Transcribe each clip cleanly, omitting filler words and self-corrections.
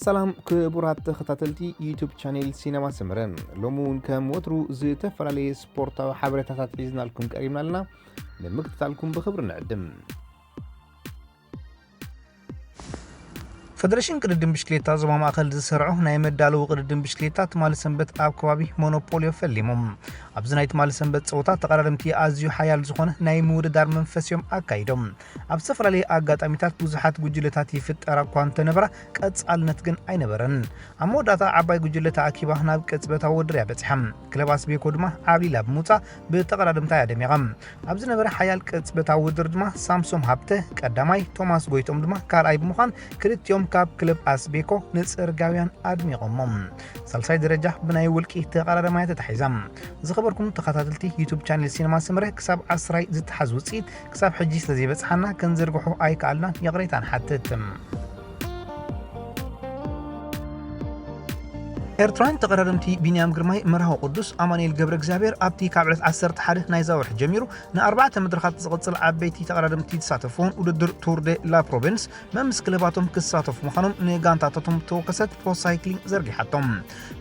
سلام كبرات تختاتلتي يوتيوب شانل سينما سمرن لومون كم وترو زتفرالي سبورتا وحبرتات عزنا لكم قريبنا لنا نمكتالكم بخبر نعدم فدرشن قردن بشكليتا زما ماخل زسرعو ناي مدالو قردن بشكليتا مال سنبت اب كوابي مونوبوليو فليمم ابزنايت مال سنبت صوتا تقررمتي ازيو حيال زخونه ناي موددار منفسيوم اكايدوم اب سفرالي اغاطاميتات بوزحات ጉጅለታት ይፍጠራ ኳንተ ነብራ ቀጻልነት ግን አይነበረን አሞዳታ አባይ ጉጅለታ አኪባ ናብ ቀጽበታ ወድር ያበጽሐም ክለባስ ቤኮ ድማ አብሊ ላብ ሙጻ በተቀራደምታ ያደሚያም አብዝ ነብራ حيال ቀጽበታ ወድር ድማ ሳምሶም ሀብተ ቀዳማይ ቶማስ ጎይቶም ድማ ካልአይ በመሆን ክልቲዮም كاب كلب أسبيكو نصرغاويان أدميقومم سلساي درجة بناي ولكي تقرار ما تتحيزم زخبركم تخاتلتي يوتيوب channel سينما سمره كساب عصراي زتحز وصيد كساب حجي سلازي بصحنا كنزرغحو اي كالنا يقريتان حتتم ኤርትራን ተቀራረምቲ ቢንያም ግርማይ መርሃው ቅዱስ አማኑኤል ገብረ እግዚአብሔር ኣብቲ ካብዕለት 10 ሓደ ናይ ዛውርሕ ጀሚሩ ን4 መድረኻት ዝቕጽል ዓበይቲ ተቀራረምቲ ተሳተፉን ውድድር ቱር ደ ላ ፕሮቪንስ መምስ ክለባቶም ክሳተፉ ምዃኖም ንጋንታታቶም ተወከሰት ፕሮ ሳይክሊንግ ዘርጊሓቶም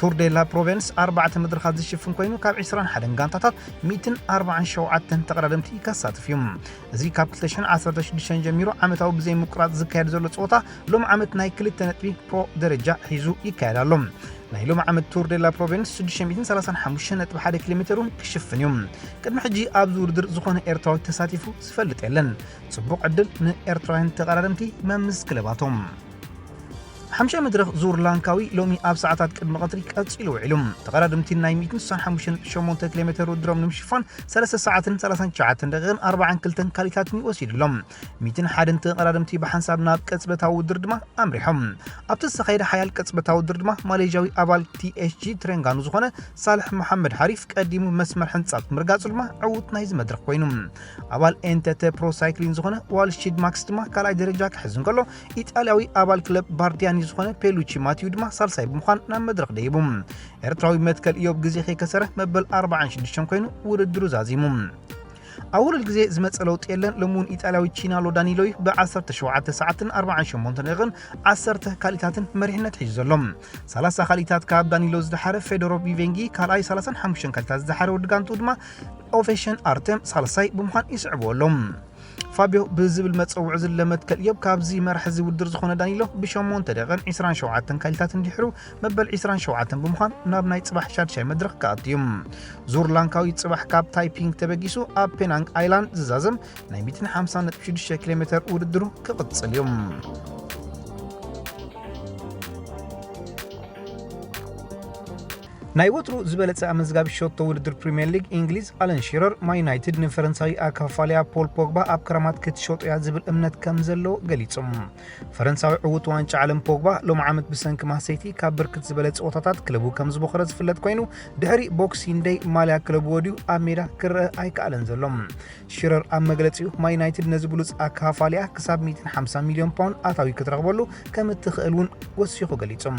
ቱር ደ ላ ፕሮቪንስ 4 መድረኻት ዝሽፍን ኮይኑ ካብ 21 ጋንታታት 147 ተቀራረምቲ ይከሳተፉ እዮም እዚ ካብ 2016 ጀሚሩ ዓመታዊ ብዘይ ምቁራጽ ዝካየድ ዘሎ ጾታ ሎም ዓመት ናይ ክልተ ነጥቢ ፕሮ ደረጃ ሒዙ ይካየዳሎም ናይሎም ዓመት ቱር ደ ላ ፕሮቪንስ 635.1 ኪሎሜትሩን ክሽፍን እዮም ቅድሚ ሕጂ ኣብ ዝውድድር ዝኾነ ኤርትራዊ ተሳቲፉ ዝፈልጥ የለን ጽቡቕ ዕድል ንኤርትራውያን ተቀራረምቲ መምስ ክለባቶም حمشة مدرخ زور لانكاوي لومي اب ساعات قدم قطري قصيلو علوم تقرادمتي ناي 165 كيلومتر ودرم نمشفان 3 ساعات 39 دقيقه 40 كلتن كاليتاتني وسيدلهم 201 تقرادمتي بحساب ناب قصبتاو دردما امريحم ابت السخيده حيال قصبتاو دردما ماليزياوي ابال تي اس جي ترينغانو زخونه صالح محمد حريف قديمو مسمر حنصات مرغاصلما عوت نايز مدرخ كوينم ابال انتت برو سايكلين زخونه والشيد ماكس دما كالاي درجه كحزن كلو ايطالياوي ابال كلب بارديان زخونه بيلوتشي ماتيو دما سالساي بمخان نام مدرخ ديبوم ኤርትራዊ መትከል ኢዮብ ግዜ ከሰረ መበል 46 ኮይኑ ውድድሩ ዛዚሙም أول الجزء زمت لوط يلن لمون إيطالياوي تشينالو دانيلوي ب17 ساعات 48 دقيقة 10 كاليتات مريحنة تحجزلهم 3 كاليتات كاب دانيلو زدحر فيدورو بيفينجي كالاي 35 كاليتات زدحر ودغانتو دما اوفيشن ارتم سالساي بمخان يسعبولهم فابيو بزبل متصوع زلمت كاليوب كابزي مرح زي ودر زخونه دانيلو بشمون تدغن 27 كاليتات اندحرو مبل 27 بمخان ناب ناي صباح شادشاي مدرخ كاتيوم زور لانكاوي صباح كاب تايبينج تبغيسو اب بينانغ ايلاند زازم ناي 150.6 كيلومتر ودرو كقصل يوم ناي وترو زبلت امزغاب شوت تودر بريمير ليج انجليز الان شيرر ما يونايتد نفرنساي اكافاليا بول بوغبا اب كرامات كتشوت يا زبل امنت كمزلو غليصم فرنساوي عوت وانچ عالم بوغبا لوم عامت بسنك ما سيتي كبركت زبلت اوتاتات كلبو كمز بخرز فلت كوينو دهري بوكسين داي ماليا كلب وديو اميرا كر اي كالن زلوم شيرر ام مغلصيو ما يونايتد نزبلوص اكافاليا كساب 150 مليون باوند اتاوي كترغبلو كم تخلون وسيخو غليصم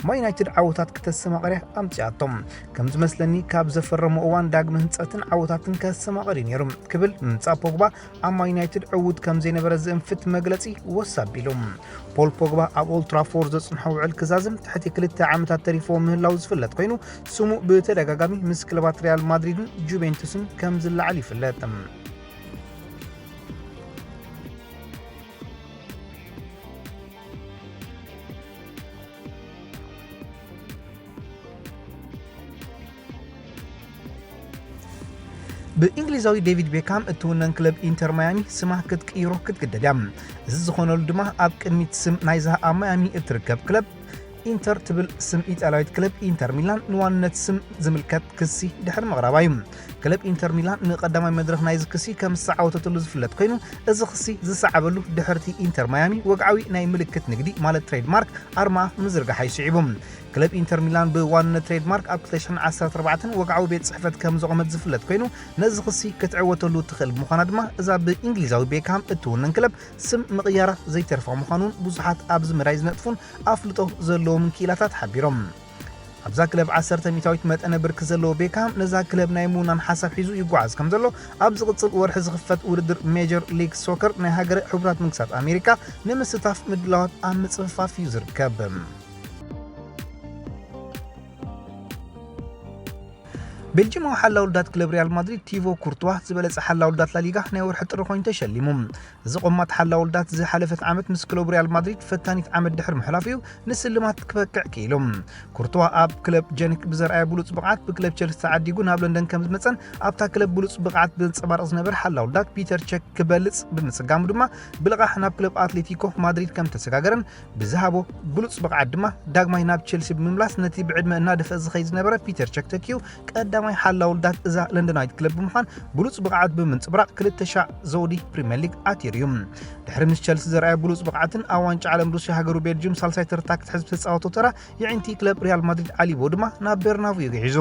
ما يونايتد عوتات كتسمع قريه امتياتهم كم زمسلني كاب زفرمو اوان داغم هنصاتن عوتاتن كسمع قرين يرم كبل نصا بوغبا اما يونايتد عود كم زي نبرز انفت مغلصي وسابيلوم بول بوغبا اب اول ترافورد صنحو الكزازم تحت كلتا عامتات تاريفو مهلاو زفلت كينو سمو بتدغاغامي مس كلبات ريال مدريد جوفنتوسن كم زلعلي فلاتم بإنجليزاوي ديفيد بيكام اتونن كلب انتر ميامي سماه كتقيرو كتقددام እዚ ዝኾነሉ ድማ ኣብ ቅድሚት ስም ናይዛ ኣብ ማያሚ እትርከብ ክለብ ኢንተር ትብል ስም ኢጣልያዊት ክለብ ኢንተር ሚላን ንዋንነት ስም ዝምልከት ክሲ ድሕሪ መቕረባዩ ክለብ ኢንተር ሚላን ንቀዳማይ መድረኽ ናይዚ ክሲ ከም ዝሰዓወተሉ ዝፍለጥ ኮይኑ እዚ ክሲ ዝሰዓበሉ ድሕርቲ ኢንተር ማያሚ ወግዓዊ ናይ ምልክት ንግዲ ማለት ትሬድማርክ ኣርማ ምዝርጋሕ ይስዒቦም كلب انتر ميلان بوان تريد مارك اب 2014 وقعوا بيت صحفت كم زغمت زفلت كينو نزخسي كتعوتلو تخل مخانا دما اذا بانجليزاوي بيكام اتونن كلب سم مقياره زي ترفع مخانون بزحات ابز مرايز نطفون افلطو زلوم كيلاتات حبيرهم ኣብዛ ክለብ 10 ሚታዊት መጠነ ብርኪ ዘለዎ ቤካም ነዛ ክለብ ናይ ሙናን ሓሳብ ሒዙ ይጓዓዝ ከም ዘሎ ኣብ ዝቕፅል ወርሒ ዝኽፈት ውድድር ሜጀር ሊግ ሶከር ናይ ሃገረ ሕቡራት መንግስታት ኣሜሪካ ንምስታፍ ምድላዋት ኣብ ምጽፍፋፍ እዩ ዝርከብ። ቤልጅማዊ ሓላ ውልዳት ክለብ ሪያል ማድሪድ ቲቮ ኩርቱዋ ዝበለጸ ሓላ ውልዳት ላሊጋ ናይ ወርሒ ጥሪ ኮይኑ ተሸሊሙ። እዚ ቆማት ሓላ ውልዳት ዝሓለፈት ዓመት ምስ ክለብ ሪያል ማድሪድ ፈታኒት ዓመት ድሕሪ ምሕላፍ እዩ ንስልማት ክበቅዕ ክኢሎም። ኩርቱዋ ኣብ ክለብ ጀኒክ ብዘርኣየ ብሉፅ ብቕዓት ብክለብ ቸልሲ ተዓዲጉ ናብ ለንደን ከም ዝመፀን ኣብታ ክለብ ብሉፅ ብቕዓት ብንፀባርቕ ዝነበረ ሓላ ውልዳት ፒተር ቸክ ክበልፅ ብምፅጋሙ ድማ ብልቓሕ ናብ ክለብ ኣትሌቲኮ ማድሪድ ከም ተሰጋገረን ብዝሃቦ ብሉፅ ብቕዓት ድማ ዳግማይ ናብ ቸልሲ ብምምላስ ነቲ ብዕድመ እናደፍአ ዝኸይድ ዝነበረ ፒተር ቸክ ተኪዩ ቀዳማይ ሓላ ውልዳት እዛ ለንደናዊት ክለብ ብምዃን ብሉፅ ብቕዓት ብምንፅብራቕ 200 ዘውዲ ፕሪምየር ሊግ ኣትይሩ እዩ። ድሕሪ ምስ ቸልሲ ዘርኣየ ብሉፅ ብቕዓትን ኣብ ዋንጫ ዓለም ሩስያ ሃገሩ ቤልጅየም ሳልሳይ ተርታ ክትሕዝ ተፃወቶ ተራ የዒንቲ ክለብ ሪያል ማድሪድ ዓሊቦ ድማ ናብ ቤርናቡ ይግሒዙ።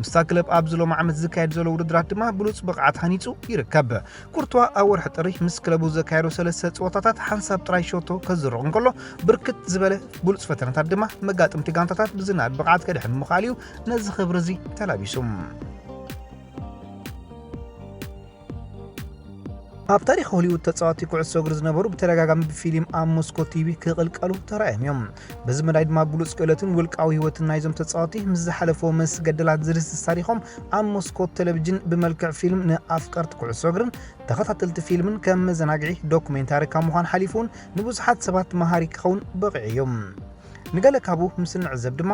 ምስታ ክለብ ኣብ ዝሎም ዓመት ዝካየድ ዘሎ ውድድራት ድማ ብሉፅ ብቕዓት ሃኒፁ ይርከብ። ኩርቱዋ ኣብ ወርሒ ጥሪ ምስ ክለቡ ዘካየዶ 3 ፀወታታት ሓንሳብ ጥራይ ሾቶ ከዝርቕ እንከሎ ብርክት ዝበለ ብሉፅ ፈተነታት ድማ መጋጥምቲ ጋንታታት ብዝናድ ብቕዓት ከድሕን ምኻል እዩ ነዚ ክብሪ እዚ ተላቢሱ። ኣብ ታሪክ ሆሊውድ ተጻዋቲ ኩዕሶ እግሪ ዝነበሩ ብተደጋጋሚ ብፊልም ኣብ ሞስኮ ቲቪ ክቕልቀሉ ተራእዮም እዮም። በዚ መዳይ ድማ ብሉፅ ክእለትን ውልቃዊ ህይወትን ናይዞም ተጻዋቲ ምስ ዝሓለፎ ምስ ገደላት ዝድስስ ታሪኾም ኣብ ሞስኮ ቴሌቪዥን ብመልክዕ ፊልም ንኣፍቀርቲ ኩዕሶ እግርን ተኸታተልቲ ፊልምን ከም መዘናግዒ ዶኩሜንታሪ ካብ ምዃን ሓሊፉን ንብዙሓት ሰባት መሃሪ ክኸውን በቂዑ እዮም። ንገለ ካብኡ ምስ ንዕዘብ ድማ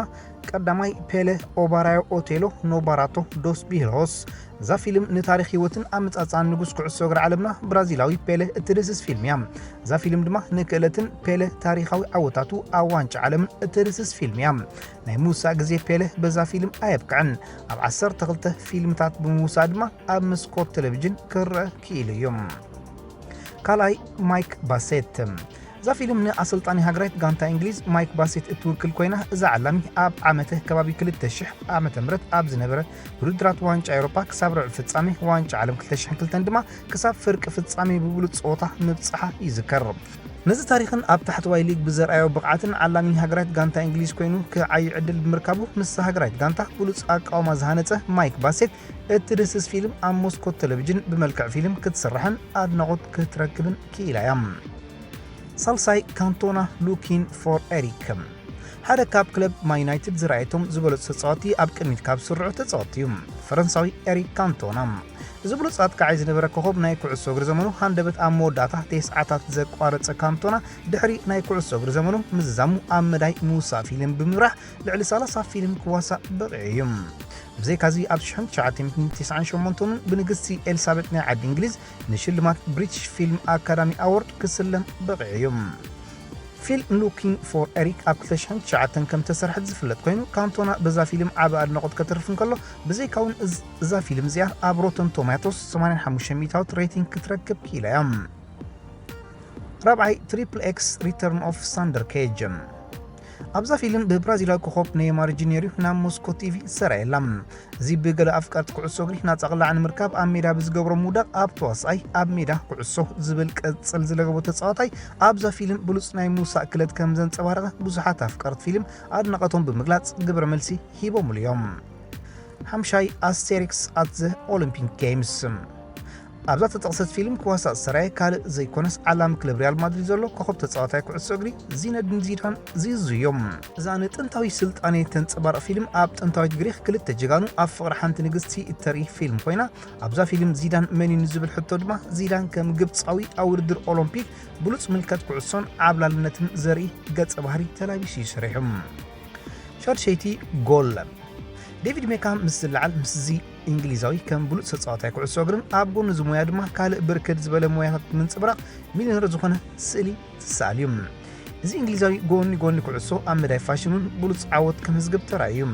ቀዳማይ ፔሌ ኦባራዮ ኦቴሎ ኖባራቶ ዶስ ቢሮስ እዛ ፊልም ንታሪክ ህይወትን ኣመጻጽኣን ንጉስ ኩዕሶ እግሪ ዓለምና ብራዚላዊ ፔሌ እትድስስ ፊልም እያ። እዛ ፊልም ድማ ንክእለትን ፔሌ ታሪኻዊ ዓወታቱ ኣብ ዋንጫ ዓለምን እትድስስ ፊልም እያ። ናይ ምውሳእ ግዜ ፔሌ በዛ ፊልም ኣየብቅዕን ኣብ 12 ፊልምታት ብምውሳእ ድማ ኣብ መስኮት ቴሌቪዥን ክርአ ክኢሉ እዮም። ካልኣይ ማይክ ባሴት እዛ ፊልም ንኣሰልጣኒ ሃገራዊት ጋንታ እንግሊዝ ማይክ ባሴት እትውክል ኮይና እዛ ዓላሚ ኣብ ዓመተ ከባቢ 2000 ዓመተ ምህረት ኣብ ዝነበረ ውድድራት ዋንጫ ኤውሮፓ ክሳብ ርብዕ ፍጻሜ ዋንጫ ዓለም 2002 ድማ ክሳብ ፍርቂ ፍጻሜ ብብሉፅ ፆታ ምብፅሓ ይዝከር። ነዚ ታሪክን ኣብ ታሕተዋይ ሊግ ብዘርኣዮ ብቕዓትን ዓላሚ ሃገራዊት ጋንታ እንግሊዝ ኮይኑ ክዓይ ዕድል ብምርካቡ ምስ ሃገራዊት ጋንታ ብሉፅ ኣቃውማ ዝሃነፀ ማይክ ባሴት እትድስስ ፊልም ኣብ ሞስኮት ቴሌቪዥን ብመልክዕ ፊልም ክትስራሕን ኣድናቆት ክትረክብን ክኢላ እያ። ሳልሳይ ካንቶና ሉኪን ፎር ኤሪክ ሓደ ካብ ክለብ ማን ዩናይትድ ዝረኣየቶም ዝበለፁ ተፃዋቲ ኣብ ቅድሚት ካብ ዝስርዑ ተፃዋቲ እዩ ፈረንሳዊ ኤሪክ ካንቶና። እዚ ብሉፅ ኣጥቃዓይ ዝነበረ ኮኸብ ናይ ኩዕሶ እግሪ ዘመኑ ሃንደበት ኣብ መወዳእታ 9 ሰዓታት ዘቋረፀ ካንቶና ድሕሪ ናይ ኩዕሶ እግሪ ዘመኑ ምዝዛሙ ኣብ መዳይ ምውሳእ ፊልም ብምምራሕ ልዕሊ 30 ፊልም ክዋሳእ በቂዑ እዩ። ብዘይካዚ ኣብ 1998 ብንግስቲ ኤልሳቤጥ ናይ ዓዲ እንግሊዝ ንሽልማት ብሪቲሽ ፊልም ኣካዳሚ ኣዋርድ ክስለም በቂዑ እዩ። ፊልም ሉኪንግ ፎር ኤሪክ ኣብ 2009 ከም ተሰርሐት ዝፍለጥ ኮይኑ ካንቶና በዛ ፊልም ዓበ ኣድናቆት ከተርፍ እንከሎ ብዘይካውን እዛ ፊልም እዚኣ ኣብ ሮተን ቶማቶስ 85 ሚታዊት ሬቲንግ ክትረክብ ክኢላ እያ። ራብዓይ ትሪፕል ኤክስ ሪተርን ኦፍ ሳንደር ኬጅ ኣብዛ ፊልም ብብራዚላዊ ኮኸብ ኔይማር ጁኒየር ናብ ሞስኮ ቲቪ ሰራየላ። እዚ ብገለ ኣፍቀርቲ ኩዕሶ እግሪ ናፀቕላዕ ንምርካብ ኣብ ሜዳ ብዝገብሮ ምውዳቕ ኣብ ተዋሳኣይ ኣብ ሜዳ ኩዕሶ ዝብል ቅፅል ዝለገቦ ተፃዋታይ ኣብዛ ፊልም ብሉፅ ናይ ምውሳእ ክለት ከም ዘንፀባረቐ ብዙሓት ኣፍቀርቲ ፊልም ኣድናቐቶም ብምግላፅ ግብረ መልሲ ሂቦምሉ እዮም። ሓምሻይ ኣስቴሪክስ ኣት ዘ ኦሊምፒክ ጌምስ ኣብዛ ተጠቕሰት ፊልም ክዋሳእ ዝሰራየ ካልእ ዘይኮነስ ዓላሚ ክለብ ሪያል ማድሪድ ዘሎ ኮኸብ ተፃዋታይ ኩዕሶ እግሪ ዚነዲን ዚዳን ዝይዙ እዮም። እዛ ንጥንታዊ ስልጣነ ተንፀባርቕ ፊልም ኣብ ጥንታዊት ግሪክ ክልተ ጀጋኑ ኣብ ፍቕሪ ሓንቲ ንግስቲ እተርኢ ፊልም ኮይና ኣብዛ ፊልም ዚዳን መን እዩ ንዝብል ሕቶ ድማ ዚዳን ከም ግብፃዊ ኣብ ውድድር ኦሎምፒክ ብሉፅ ምልከት ኩዕሶን ዓብላልነትን ዘርኢ ገፀ ባህሪ ተላቢሱ ይሰርሑ። ሻድሸይቲ ጎል ዴቪድ ቤካም ምስ ዝለዓል ምስዚ እንግሊዛዊ ከም ብሉፅ ተፃዋታይ ኩዕሶ እግርን ኣብ ጎኑ ዝሞያ ድማ ካልእ ብርክት ዝበለ ሞያታት ምንፅብራቕ ሚሊዮነር ዝኾነ ስእሊ ተሳኣል እዩ። እዚ እንግሊዛዊ ጎኒ ኩዕሶ ኣብ መዳይ ፋሽኑን ብሉፅ ዓወት ከመዝግብ ተራእዩ።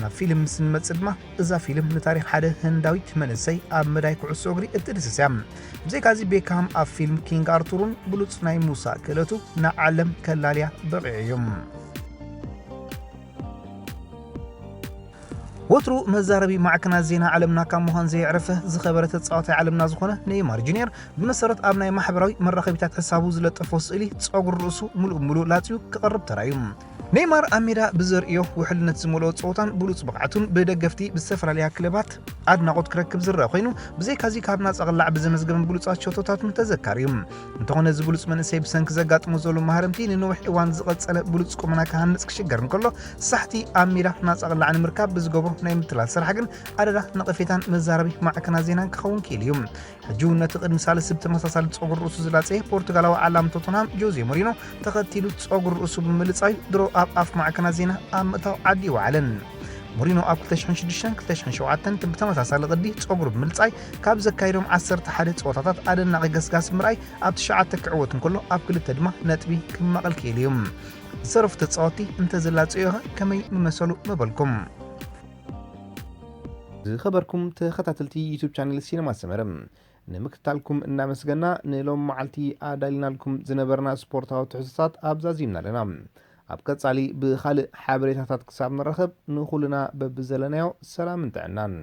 ናብ ፊልም ምስ ንመፅእ ድማ እዛ ፊልም ንታሪክ ሓደ ህንዳዊት መንእሰይ ኣብ መዳይ ኩዕሶ እግሪ እትድስስ እያ። ብዘይካዚ ቤካም ኣብ ፊልም ኪንግ ኣርቱርን ብሉፅ ናይ ምውሳእ ክእለቱ ናብ ዓለም ከላልያ በቂዑ እዩ። ወትሩ መዛረቢ ማዕከናት ዜና ዓለምና ካብ ምዃን ዘይዕረፈ ዝኸበረ ተፃዋታይ ዓለምና ዝኾነ ኔይማር ጁኒየር ብመሰረት ኣብ ናይ ማሕበራዊ መራኸቢታት ሕሳቡ ዝለጠፎ ስእሊ ፀጉሪ ርእሱ ሙሉእ ላፅዩ ክቐርብ ተራእዩ። نيمار أميرا بزرقيو وحلنت زمولو صوتان بلوص بقعتون بدقفتي بالسفراليا كلبات أدناقود كركب زرق خينو بزي كازي كابناس أغلع بزمزقبن بلوصات شوتوتات متذكريم انتهون زبلوص من سيب سنك زقات موزولو مهارمتين نوح إوان زغط سأل بلوص كومنا كهانس كشجر نكولو صحتي أميرا ناس أغلع عن مركب بزقبو نايم تلال سرحقن أددا نقفيتان مزاربي مع كنازينان كخون كيليوم حجون نتقد مثال سبت مساسال تصغر رؤوس زلاتسيه بورتغال وعلام توتنهام جوزي مورينو تقتلو تصغر رؤوس بملصاي درو أف مع كنازينا أمتاو عدي وعلن مورينو أب كلتشحن شدشان كلتشحن شوعتن تبتمساسال غدي تصغر بملصاي كاب زكايروم 10 حدث صوتات أدنا غسغاس مراي أب تشعات تكعوتن كله أب كل تدما نتبي كما قال كيليوم صرف تصوتي انت زلاتسيوها كمي ممسلو مبلكم خبركم تخطاتلتي يوتيوب شانل سينما سمرم نمكتالكم እናመስገና ንሎም ማዓልቲ ኣዳሊና ልኩም ዝነበርና ስፖርታዊ ትሕዝቶታት ኣብዛዚምና ኣለና ኣብ ቀጻሊ ብኻልእ ሓበሬታታት ክሳብ ንረኸብ ንኹልና በብዘለናዮ ሰላም እንተዕናን